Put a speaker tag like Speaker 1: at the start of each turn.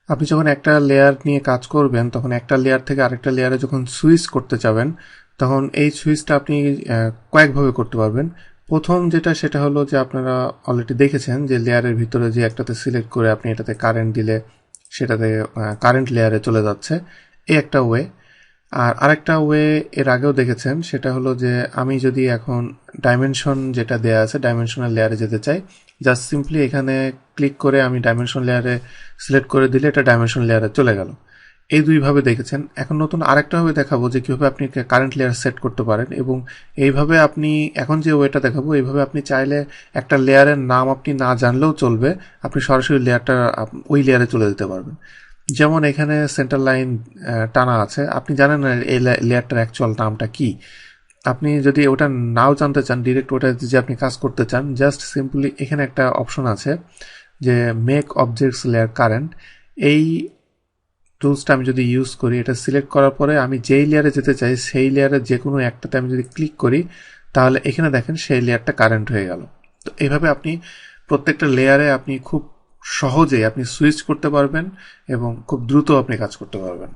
Speaker 1: আপনি যখন একটা লেয়ার নিয়ে কাজ করবেন তখন একটা লেয়ার থেকে আরেকটা লেয়ারে যখন সুইচ করতে যাবেন তখন এই সুইচটা আপনি কয়েকভাবে করতে পারবেন। প্রথম যেটা সেটা হলো যে আপনারা অলরেডি দেখেছেন যে লেয়ারের ভিতরে যে একটাতে সিলেক্ট করে আপনি এটাতে কারেন্ট দিলে সেটাতে কারেন্ট লেয়ারে চলে যাচ্ছে, এই একটা ওয়ে। আর আরেকটা ওয়ে এর আগেও দেখেছেন, সেটা হলো যে আমি যদি এখন ডাইমেনশন যেটা দেয়া আছে ডাইমেনশনাল লেয়ারে যেতে চাই, জাস্ট সিম্পলি এখানে ক্লিক করে আমি ডাইমেনশন লেয়ারে সিলেক্ট করে দিলে এটা ডাইমেনশন লেয়ারে চলে গেল। এই দুইভাবে দেখেছেন। এখন নতুন আরেকটা ভাবে দেখাবো যে কীভাবে আপনি কারেন্ট লেয়ার সেট করতে পারেন, এবং এইভাবে আপনি এখন যে ওয়েটা দেখাবো এইভাবে আপনি চাইলে একটা লেয়ারের নাম আপনি না জানলেও চলবে, আপনি সরাসরি লেয়ারটা ওই লেয়ারে চলে যেতে পারবেন। যেমন এখানে সেন্টার লাইন টানা আছে, আপনি জানেন না এই লেয়ারটার অ্যাকচুয়াল নামটা কি। আপনি যদি ওটা নাও জানতে চান, ডিরেক্ট ওটা যে আপনি কাজ করতে চান, জাস্ট সিম্পলি এখানে একটা অপশন আছে যে মেক অবজেক্টস লেয়ার কারেন্ট। এই টুলসটা আমি যদি ইউজ করি, এটা সিলেক্ট করার পরে আমি যেই লেয়ারে যেতে চাই সেই লেয়ারের যে কোনো একটাতে আমি যদি ক্লিক করি তাহলে এখানে দেখেন সেই লেয়ারটা কারেন্ট হয়ে গেল। তো এইভাবে আপনি প্রত্যেকটা লেয়ারে আপনি খুব সহজেই আপনি সুইচ করতে পারবেন এবং খুব দ্রুত আপনি কাজ করতে পারবেন।